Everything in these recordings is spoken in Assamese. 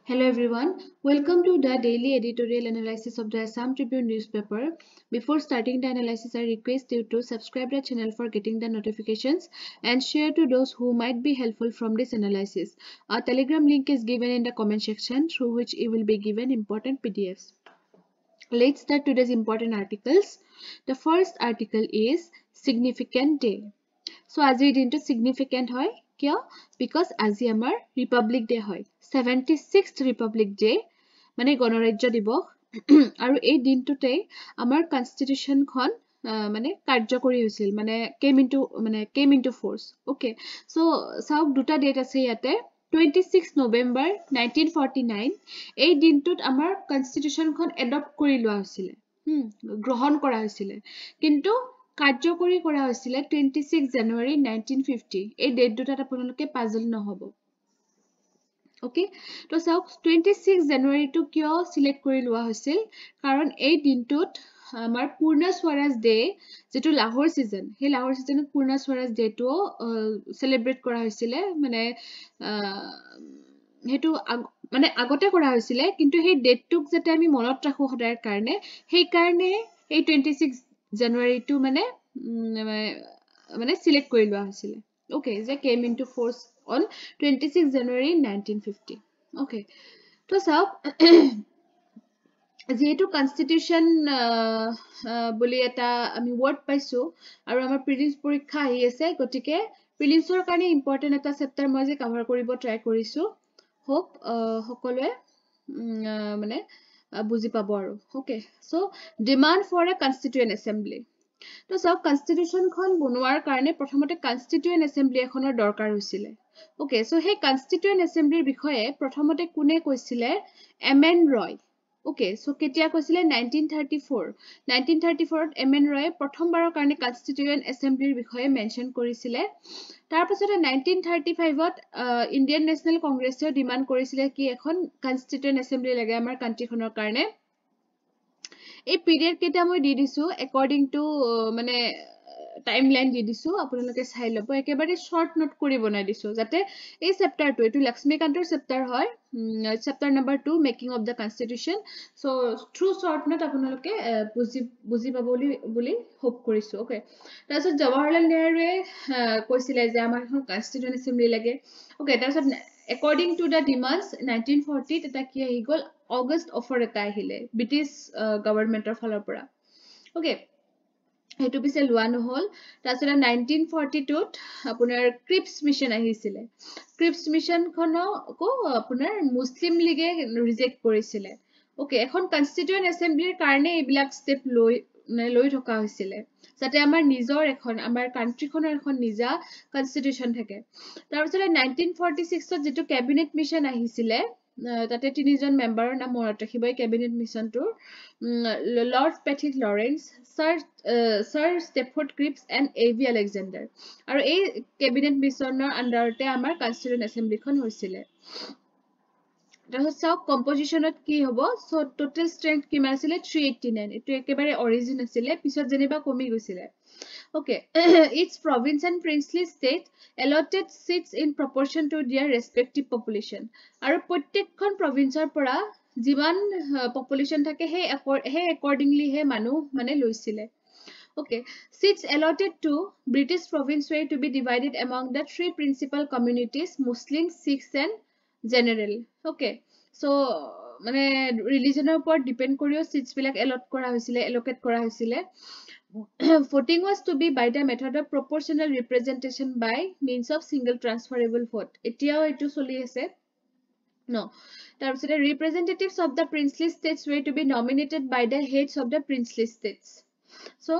Hello everyone, welcome to the daily editorial analysis of the Assam Tribune newspaper. Before starting the analysis, I request you to subscribe the channel for getting the notifications and share to those who might be helpful from this analysis. Our Telegram link is given in the comment section through which you will be given important PDFs. Let's start today's important articles. The first article is Significant Day. So আজিৰ দিনটো significant হয় কিয় because আজি আমাৰ Republic Day হয় 76th Republic Day মানে গণৰাজ্য দিৱস আৰু এই দিনটোতে আমাৰ constitution খন মানে কাৰ্যকৰী হৈছিল মানে came into force okay so চাওক দুটা ডেট আছে ইয়াতে 26 November 1949 এই দিনটোত আমাৰ constitution খন adopt কৰি লোৱা হৈছিল গ্ৰহণ কৰা হৈছিল কিন্তু কাৰ্যকৰী কৰা হৈছিল 26 January 1950 এই ডেট দুটাত আপোনালোকে পাজল নহব ওকে তো চাওক 26 January টো কিয় সিলেক্ট কৰি লোৱা হৈছিল কাৰণ এই দিনটোত আমাৰ পূৰ্ণ স্বৰাজ ডে যেটো লাহোৰ সিজন সেই লাহোৰ সিজনত পূৰ্ণ স্বৰাজ ডে টো সেলিব্ৰেট কৰা হৈছিল মানে হেতু মানে আগতে কৰা হৈছিল কিন্তু সেই ডেটটোক যেতে আমি মনত ৰাখো সদায়ৰ কাৰণে সেই কাৰণে এই 26 January টো মানে select কৰি লোৱা হৈছিল okay যে came into force on 26 January 1950 okay তো চাওক যেহেতু কনস্টিটিউশন বুলি এটা আমি ওয়ার্ড পাইছো আৰু আমাৰ প্ৰিলিমছ পৰীক্ষা আহি আছে গতিকে প্ৰিলিমছৰ কাৰণে ইম্পৰ্টেন্ট এটা চেপ্টাৰ মই যে কভাৰ কৰিব ট্ৰাই কৰিছো হোপ সকলোৱে মানে বুজি পাব আৰু okay so demand for a constituent assembly তো সব কনস্টিটিউশন খন বনোৱাৰ কাৰণে প্ৰথমতে কনস্টিটিউয়েন্ট এসেম্বলি এখনৰ দৰকাৰ হৈছিল ওকে সো সেই কনস্টিটিউয়েন্ট এসেম্বলিৰ বিষয়ে প্ৰথমতে কোনে কৈছিলে এমএন ৰয় ওকে সো কেতিয়া কৈছিলে 1934 ত এমএন ৰয়ে প্ৰথমবাৰৰ কাৰণে কনস্টিটিউয়েন্ট এসেম্বলিৰ বিষয়ে মেনশন কৰিছিলে তাৰ পাছতে 1935 ত ইন্ডিয়ান নেশনেল কংগ্ৰেছে ডিমান্ড কৰিছিলে কি এখন কনস্টিটিউয়েন্ট এসেম্বলি লাগে আমাৰ কান্ট্ৰিখনৰ কাৰণে এই পিৰিয়ড কেটা মই দি দিছো according to মানে টাইমলাইন দি দিছো আপোনালোকে চাই লব একেবাৰে শৰ্ট নোট কৰি বনাই দিছো যাতে এই চেপ্টাৰটো এটো লক্ষ্মীকান্তৰ চেপ্টাৰ হয় chapter number 2 making of the constitution so through short note আপোনালোকে বুজি পাব বুলি হোপ কৰিছো ওকে তাৰছত জৱাহৰলাল নেহৰুৱে কৈছিলে যে আমাৰ এখন কনস্টিটিউয়েন্ট এসেম্বলি লাগে ওকে তাৰছত according to the demands 1940 এটা কি আহি গল অগষ্ট অফাৰ এটা আহিলে ব্ৰিটিছ গভৰ্ণমেন্টৰ ফালৰ পৰা ওকে হেতু পিছে লোৱা নহল তাৰছত 1942 ত আপোনাৰ ক্ৰিপছ মিশন আহিছিল ক্ৰিপছ মিশন খনকো আপোনাৰ মুসলিম লীগে ৰিজেক্ট কৰিছিল ওকে এখন কনস্টিটিউয়েন্ট এসেম্বলিৰ কাৰণে এইবিলাক ষ্টেপ লৈ থকা হৈছিল যাতে আমাৰ নিজৰ এখন আমাৰ কান্ট্ৰিখনৰ এখন নিজা কনস্টিটিউশন থাকে তাৰপিছত 1946 ত যেটো ক্যাবিনেট মিশন আহিছিল তাতে তিনিজন মেম্বাৰৰ নাম মনত ৰাখিব এই ক্যাবিনেট মিশনটোৰ Lord Pethick Lawrence sir Stafford Cripps and A V Alexander আৰু এই ক্যাবিনেট মিশনৰ আন্ডাৰতে আমাৰ কনস্টিটিউয়েন্ট এসেম্বলিখন হৈছিল তাৰছত চাওক কম্পোজিশনত কি হ'ব সো টোটাল ষ্ট্ৰেংথ কিমান আছিল 389 এটো একেবাৰে অৰিজিন আছিল পিছত যেনিবা কমি গৈছিল okay each province and princely state allotted seats in proportion to their respective population আৰু প্ৰত্যেকখন provinceৰ পৰা যিমান population থাকে হে accordingly হে মানুহ মানে লৈছিল okay seats allotted to British province were to be divided among the three principal communities Muslims Sikhs and general okay so মানে ৰিলিজনৰ ওপৰত ডিপেন্ড কৰিও সিটস বিলাক এলট কৰা হৈছিল এলোকেট কৰা হৈছিল voting was to be by the method of proportional representation by means of single transferable vote এতিয়াও এটো চলি আছে no তাৰপিছতে representatives of the princely states were to be nominated by the heads of the princely states so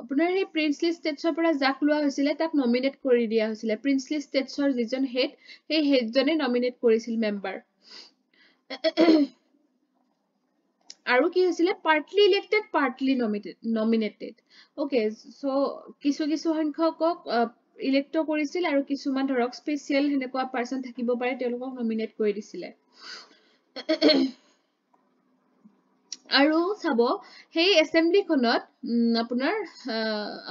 আপোনাৰ এই princely statesৰ পৰা যাক লোৱা হৈছিল তাক নমিনেট কৰি দিয়া হৈছিল princely statesৰ যিজন হেড সেই হেডজনে নমিনেট কৰিছিল মেম্বাৰ আৰু কি হৈছিল partly elected partly nominated okay so কিছু সংখ্যকক ইলেক্ট কৰিছিল আৰু কিছুমান ধৰক স্পেশাল হেনেকুৱা পাৰসন থাকিব পাৰে তেওঁলোকক নমিনেট কৰি দিছিল আৰু চাব সেই এসেম্বলি খনত আপোনাৰ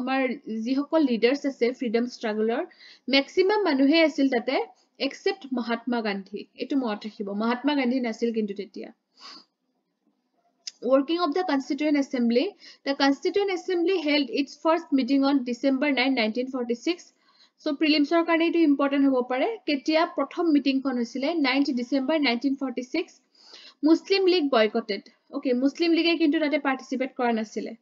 আমাৰ যি সকল লিডাৰ্স আছে ফ্ৰীডম ষ্ট্ৰাগলৰ ম্যাক্সিমাম মানুহে আছিল তাতে except Mahatma Gandhi. Etu মনত ৰাখিব Mahatma Gandhi নাছিল কিন্তু তেতিয়া Working of the Constituent Assembly. The Constituent Assembly held its first meeting on December 9, 1946. So prelims or karne etu important hobo pare. Ketia prothom meeting kon hoisile 9th December 1946. Muslim League boycotted. Okay, Muslim League kintu tate participate kora nasile.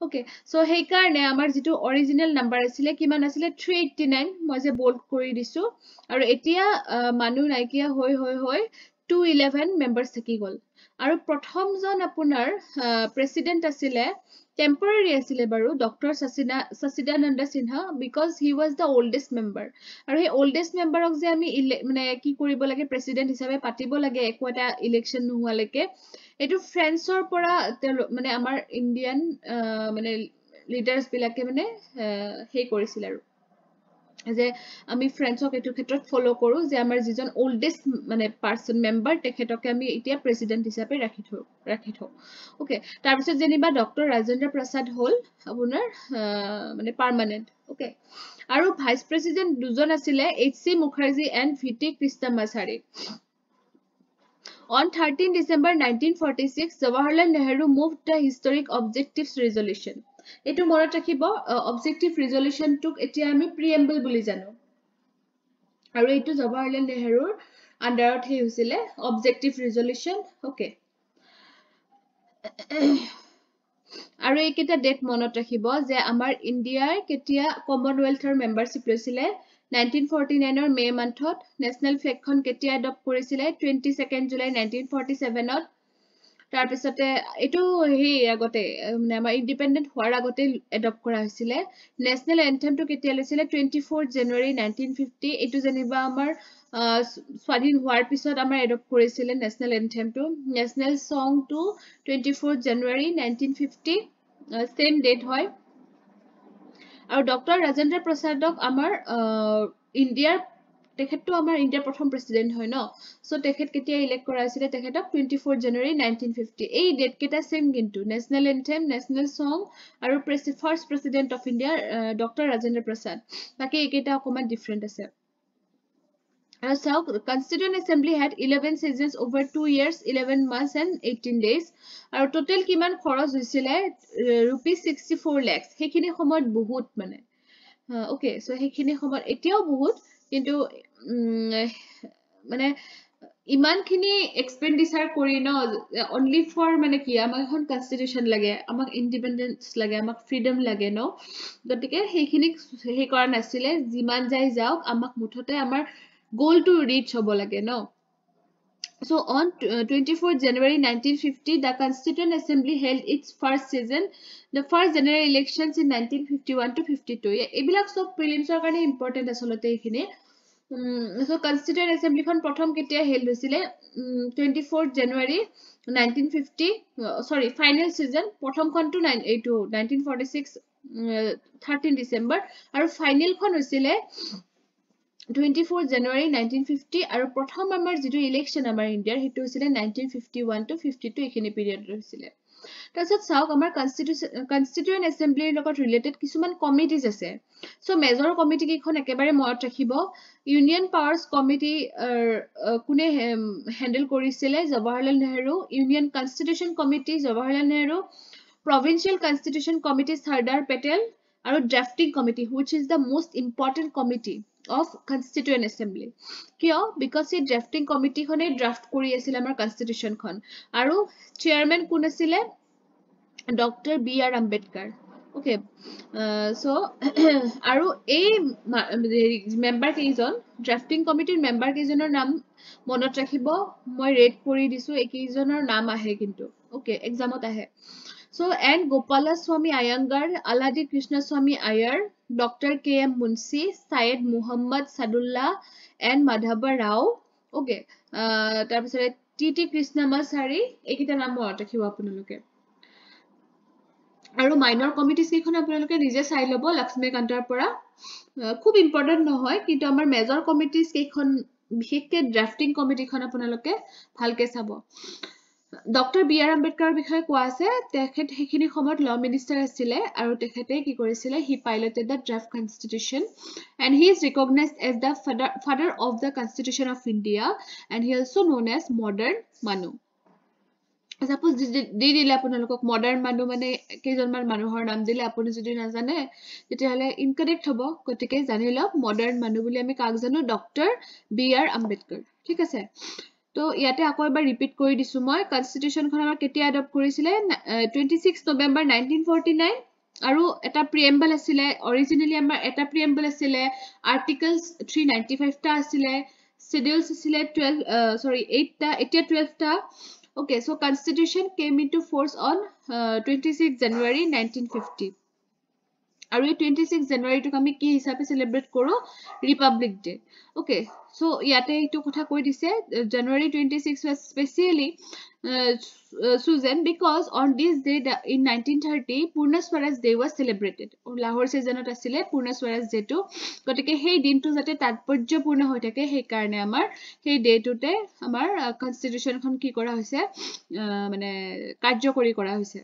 Okay, so সেই কাৰণে আমাৰ যেটো অৰিজিনাল নাম্বাৰ আছিল কিমান আছিল 389 মই যে বোল্ড কৰি দিছো আৰু এতিয়া মানুহ নাইকিয়া হৈ 211 মেম্বাৰস থাকি গল আৰু প্ৰথমজন আপোনাৰ প্ৰেসিডেন্ট আছিল টেম্পৰাৰী আছিল বাৰু doctor Sachidananda Sinha because he was the oldest member আৰু এই oldest memberক যে আমি মানে কি কৰিব লাগে প্ৰেসিডেন্ট হিচাপে পাতিব লাগে একোটা ইলেকশন নোহোৱালৈকে এটো ফ্ৰেন্সৰ পৰা মানে আমাৰ ইন্ডিয়ান মানে লিডাৰ্স বিলাকে মানে হে কৰিছিল আৰু যে আমি ফ্ৰেন্সক এটো ক্ষেত্ৰত ফলো কৰো যে আমাৰ যিজন ওল্ডেষ্ট মানে পাৰসন মেম্বাৰ তেখেতকে আমি এতিয়া প্ৰেসিডেন্ট হিচাপে ৰাখি থও ওকে তাৰ পিছত যেনিবা ডক্টৰ ৰাজেন্দ্ৰ প্ৰসাদ হল আপোনাৰ মানে পাৰ্মানেন্ট ওকে আৰু ভাইস প্ৰেসিডেন্ট দুজন আছিল HC Mukherjee and VT Krishnamachari On 13 December 1946, Jawaharlal Nehru moved the historic Objectives Resolution. Etu morat rakhibo Objective Resolution took etia ami preamble boli jano. Aru etu Jawaharlal Nehru underot he hosile Objective Resolution. Okay. Aru ekita date monot rakhibo je amar India ketia Commonwealth er membership loisile 1949 May month national flag khon ketia adopt korisile 22nd July 1947 ত তাৰ পিছতে এটো হে আগতে মানে আমাৰ ইন্ডিপেন্ডেন্ট হোৱাৰ আগতে এডপ্ট কৰা হৈছিল নেশনাল এন্থেম টো কেতিয়া লৈছিল 24 January 1950 এটো জেনিবা আমাৰ স্বাধীন হোৱাৰ পিছত আমাৰ এডপ্ট কৰিছিল নেশনাল এন্থেম টো নেশনাল সং টো 24 January 1950 সেম ডেট হয় আৰু ডক্টৰ ৰাজেন্দ্ৰ প্ৰসাদক আমাৰ ইন্ডিয়াৰ তেখেতটো আমাৰ ইন্ডিয়াৰ প্ৰথম প্ৰেসিডেন্ট হয় ন সো তেখেত কেতিয়া ইলেক্ট কৰা হৈছিল তেখেতক 24 January 1950 এই ডেট কেটা সেম কিন্তু নেশনাল এন্থেম নেশনাল সং আৰু first president of India doctor Rajendra Prasad বাকি একেটা অকমান ডিফাৰেন্ট আছে আৰু চাওক Constituent Assembly had 11 sessions over 2 years 11 months and 18 days আৰু টোটাল কিমান খৰচ হৈছিল ₹64 lakhs হেখিনি সময়ত বহুত মানে ওকে সো হেখিনি সময়ত এতিয়াও বহুত কিন্তু মানে ইমানখিনি এক্সপেন্ডিচাৰ কৰি ন অনলি ফৰ মানে কি আমাক এখন কনস্টিটিউশন লাগে আমাক ইন্ডিপেন্ডেন্স লাগে আমাক ফ্ৰীডম লাগে ন গতিকে হেখিনি হে কৰা নাছিলে যিমান যাই যাওক আমাক মুঠতে আমাৰ goal to reach hobo lage no so on 24 January 1950 the Constituent Assembly held its first session the first general elections in 1951 to 52 ebilak sob prelims or kane important asolote ekhine so Constituent Assembly khon prothom ketia held hoisile 24 January 1950 sorry final season prothom khon to 1946 13 December aru final khon hoisile 24 January 1950 আৰু প্ৰথম আমাৰ যেটো ইলেকশন আমাৰ ইন্ডিয়াৰ হেতু হৈছিল 1951 to 52 এখিনি পিৰিয়ড হৈছিল তাৰছত চাওক আমাৰ কনস্টিটিউয়েন্ট এসেম্বলিৰ লগত ৰিলেটেড কিছুমান কমিটিজ আছে সো মেজৰ কমিটি কিখন একেবাৰে মনত ৰাখিব ইউনিয়ন পাৱাৰছ কমিটি কোনে হ্যান্ডেল কৰিছিল Jawaharlal Nehru union constitution committee Jawaharlal Nehru provincial constitution committee Sardar Patel আৰু drafting committee which is the most important committee of Constituent Assembly কিয় because এই drafting committee খনে draft কৰি আছিল আমাৰ constitution খন আৰু chairman কোন আছিল Dr. B.R. Ambedkar okay so আৰু এই member কেইজন drafting committee member কেইজনৰ নাম মনত ৰাখিব মই ৰেড কৰি দিছো একেইজনৰ নাম আহে কিন্তু okay examত আহে So, and Gopala Swami Iyengar, Aladi Krishna Swami Iyer, Dr. K.M. Munshi, Syed Muhammad Sadullah, and Madhava Rao. Okay. তাৰপিছতে T.T. Krishnamachari, এইকেইটা নাম মনত ৰাখিব আপোনালোকে। আৰু minor committees কেইখন আপোনালোকে নিজে চাই ল'ব লক্ষ্মীকান্তৰ পৰা। খুব important নহয়, কিন্তু আমাৰ major committees কেইখন বিশেষকে drafting committee খন আপোনালোকে ভালকে চাব। ডক্টৰ বি আৰ আম্বেদকাৰৰ বিষয়ে কোৱা আছে তেখেত সেইখিনি সময়ত ল মিনিষ্টাৰ আছিলে আৰু তেখেতে কি কৰিছিলে he piloted the draft constitution and he is recognised as the father of the constitution of India and he also' known as modern মানুহ সাপোজ দি দিলে আপোনালোকক মডাৰ্ণ মানুহ মানে কেইজনমান মানুহৰ নাম দিলে আপুনি যদি নাজানে তেতিয়াহ'লে ইনকাৰেক্ট হ'ব গতিকে জানি লওক মডাৰ্ণ মানুহ বুলি আমি কাক জানো ডক্টৰ বি আৰ আম্বেদকাৰ ঠিক আছে তো ইয়াতে আকৌ এবাৰ ৰিপিট কৰি দিছো মই কনষ্টিটিউশ্যনখন আমাৰ কেতিয়া এডপ্ট কৰিছিলে 26 নৱেম্বৰ 1949 আৰু এটা প্ৰিএম্বল আছিলে অৰিজিনেলি আমাৰ এটা প্ৰিএম্বল আছিলে আৰ্টিকলছ 395 টা আছিলে শিডিউলছ আছিলে 8 টা এতিয়া 12 টা okay so constitution came into force on 26 January 1950 আৰু এই 26 জানুৱাৰীটোক আমি কি হিচাপে চেলিব্ৰেট কৰো ৰিপাব্লিক ডে ওকে সো ইয়াতে এইটো কথা কৈ দিছে জানুৱাৰী 26 was specially chosen because on this day in 1930 Purna Swaraj Day was celebrated Lahore seasonot asile Purna Swaraj Day to গতিকে সেই দিনটো যাতে তাৎপৰ্যপূৰ্ণ হৈ থাকে সেই কাৰণে আমাৰ সেই ডেটোতে আমাৰ কনষ্টিটিউশ্যনখন কি কৰা হৈছে মানে কাৰ্যকৰী কৰা হৈছে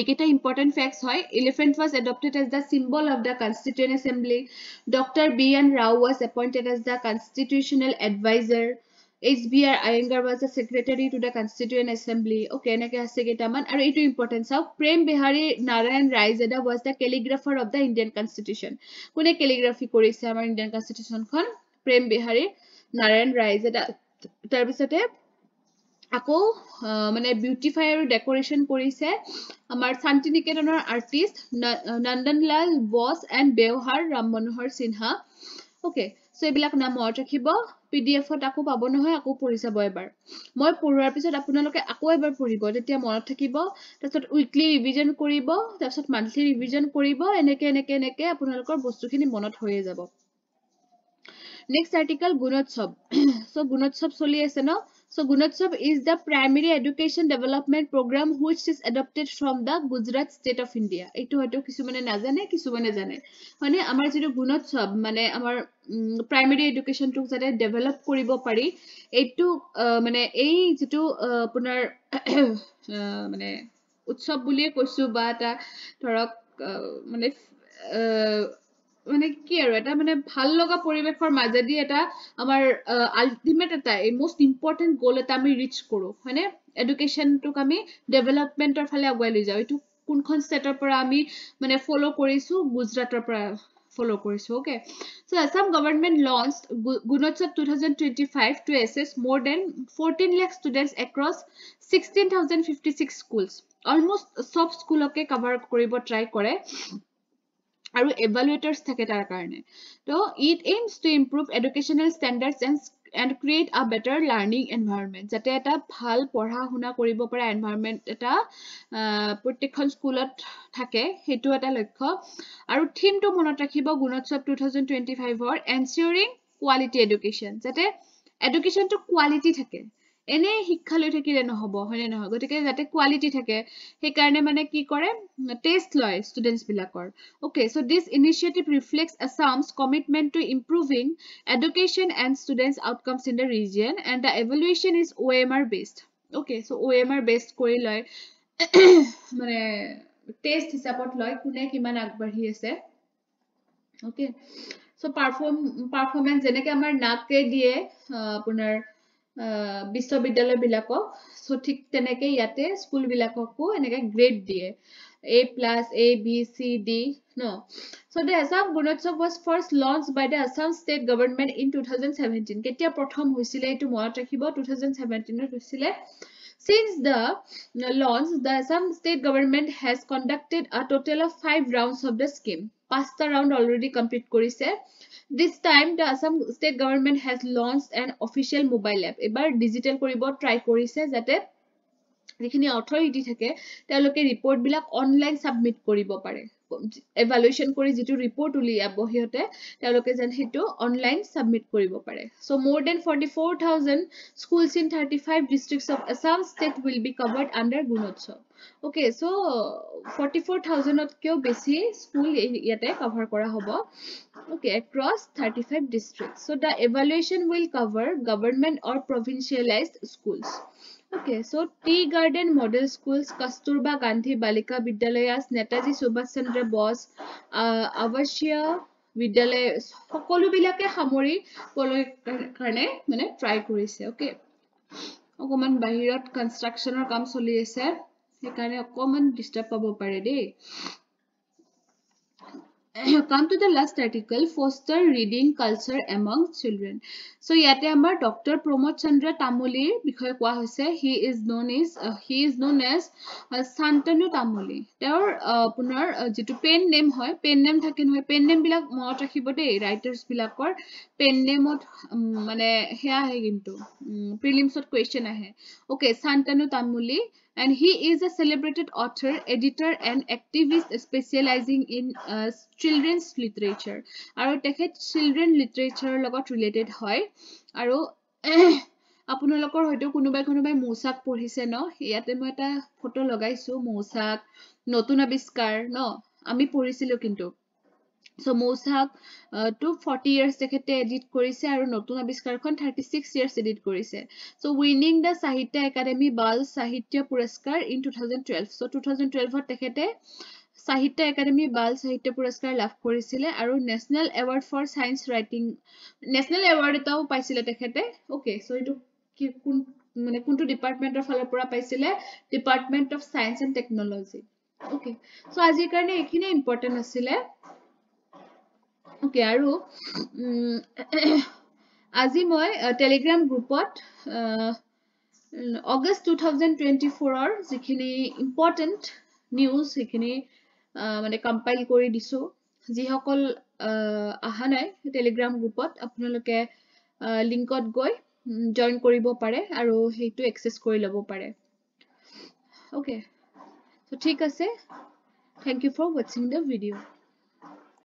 Eketa important facts hoy. Elephant was adopted as the symbol of the Constituent Assembly. Dr. B.N. Rao was appointed as the constitutional advisor. H.B.R. Iyengar was the secretary to the Constituent Assembly. Okay, enake ase ketaman aru etu importance of Prem Bihari Narayan Raizada was the calligrapher of the Indian Constitution. Kone calligraphy korise amar Indian Constitution khon Prem Bihari Narayan Raizada tar bisote আকৌ মানে বিউটিফাই আৰু ডেকোৰেশন কৰিছে আমাৰ শান্তি নিকেতনৰ আৰ্টিষ্ট নন্দনলাল বস এণ্ড ব্যৱহাৰ ৰাম মনোহৰ সিনহা ওকে সো এইবিলাক নাম মনত ৰাখিব পিডিএফত আকৌ পাব নহয় আকৌ পঢ়ি চাব এবাৰ মই পঢ়োৱাৰ পিছত আপোনালোকে আকৌ এবাৰ পঢ়িব তেতিয়া মনত থাকিব তাৰপিছত উইকলি ৰিভিজন কৰিব তাৰপিছত মান্থলি ৰিভিজন কৰিব এনেকে আপোনালোকৰ বস্তুখিনি মনত হৈয়ে যাব Next article Gunotsav. So Gunotsav choli ase no. So Gunotsav is the primary education development program which is adopted from the Gujarat state of India. Etu hoto kisumane najane kisumane jane. Hone amar jitu Gunotsav mane amar primary education tuk jate develop koribo pari. Etu mane ei jitu apunar mane utsav buliye koisu ba ta thorok mane মানে কি আৰু এটা মানে ভাল লগা পৰিবেশৰ মাজেদি এটা আমাৰ আলটিমেট এটা মোস্ট ইম্পৰ্টেন্ট গোল এটা আমি ৰিচ কৰো হয়নে এডুকেশনটোক আমি ডেভেলপমেন্টৰ ফালে আগুৱাই লৈ যাওঁ এইটো কোনখন ষ্টেটৰ পৰা আমি মানে ফলো কৰিছো গুজৰাটৰ পৰা follow কৰিছো okay so Assam government launched Gunotsav 2025 to assess more than 14 lakh students across 16056 schools almost সব স্কুলকে কভাৰ কৰিব ট্ৰাই কৰে আৰু evaluators থাকে তাৰ কাৰণে তো it aims to improve educational standards and create a better learning environment যাতে এটা ভাল পঢ়া শুনা কৰিব পৰা environment এটা প্ৰত্যেকখন স্কুলত থাকে হেতু এটা লক্ষ্য আৰু থিমটো মনত ৰাখিব গুণোৎসৱ 2025 ৰ ensuring quality education যাতে educationটো quality থাকে এনে শিক্ষা লৈ থাকিলে নহব হয়নে নহয় গতিকে যাতে কোৱালিটি থাকে সেই কাৰণে মানে কি কৰে টেষ্ট লয় ষ্টুডেন্টস বিলাকৰ okay so this initiative reflects Assam's commitment to improving education and students outcomes in the region and the evaluation is OMR based okay so OMR based কৰি লয় মানে টেষ্ট হিচাপত লয় কোনে কিমান আগবাঢ়ি আছে okay so performance যেনেকৈ আমাৰ নাকে দিয়ে আপোনাৰ বিশ্ববিদ্যালয় বিলাকক সো ঠিক তেনেকে ইয়াতে স্কুল বিলাককো এনেকে গ্ৰেড দিয়ে A plus A B C D no so the Assam Gunotsav was first launched by the Assam state government in 2017 কেতিয়া প্ৰথম হৈছিলে এটো মনত ৰাখিব 2017 ত হৈছিলে since the launch the Assam state government has conducted a total of 5 rounds of the scheme pasta round already complete কৰিছে This time, the Assam state government has launched an official mobile app. এবাৰ digital কৰিব try কৰিছে যাতে যিখিনি authority থাকে তেওঁলোকে report বিলাক online submit কৰিব পাৰে evaluation কৰি যিটো report উলিয়াব হিয়তে তেওঁলোকে যেন হেতু online submit কৰিব পাৰে so more than 44000 schools in 35 districts of Assam state will be covered under Gunotsav okay so 44000 ত বেছি স্কুল ইয়াতে কভাৰ কৰা হ'ব okay across 35 districts so the evaluation will cover government or provincialized schools Okay, so Tea Garden Model Schools, Kasturba Gandhi Balika Vidyalayas, Netaji Subhash Chandra Bose, Avashya Vidyalaya, সকলোবিলাকে সামৰি পলৈ কাৰণে মানে ট্ৰাই কৰিছে ওকে অকমান বাহিৰত কনষ্ট্ৰাকচনৰ কাম চলি আছে সেইকাৰণে অকমান ডিস্টাৰ্ব পাব পাৰে দেই Come to the last article, foster reading culture among children. So yate amar Dr. Pramod Chandra Tamuli bikhoye koa hoise. He is known as Santanu Tamuli. Their punar jitu pen name hoy, pen name thakin hoy, pen name bilak monot rakhibo dei, writers bilakor pen name ot mane heya hai kintu prelims ot question ahe. Okay, Santanu Tamuli. And he is a celebrated author, editor, and activist specializing in children's literature. Aru tekhet children literature logot related hoy. Aru আপোনালোকৰ হয়তো কোনোবাই মৌচাক পঢ়িছে ন ইয়াতে মই এটা ফটো লগাইছো মৌচাক নতুন আৱিষ্কাৰ ন আমি পঢ়িছিলো কিন্তু So Mossack to 40 years tekhete edit korise aru notun abhiskarkhon 36 years edit korise. So winning the Sahitya Academy Bal Sahitya Puraskar in 2012. So 2012 tekhete Sahitya Academy Bal Sahitya Puraskar lav korisile aru National Award for Science Writing National Award etao paisile tekhete. Okay, so itu মানে কোনটো ডিপাৰ্টমেন্টৰ ফালৰ পৰা পাইছিলে department of science and technology okay so আজিৰ কাৰণে এইখিনি ইম্পৰ্টেন্ট আছিলে Okay, aru আজি মই টেলিগ্ৰাম গ্ৰুপত August 2024 or jikhini important news jikhini mane compile kori disu ji hokol aha nai Telegram গ্ৰুপত আপোনালোকে লিংকত গৈ জয়েন কৰিব পাৰে আৰু হেইটো এক্সেস কৰি লব পাৰে Okay, so ঠিক আছে thank you for watching the video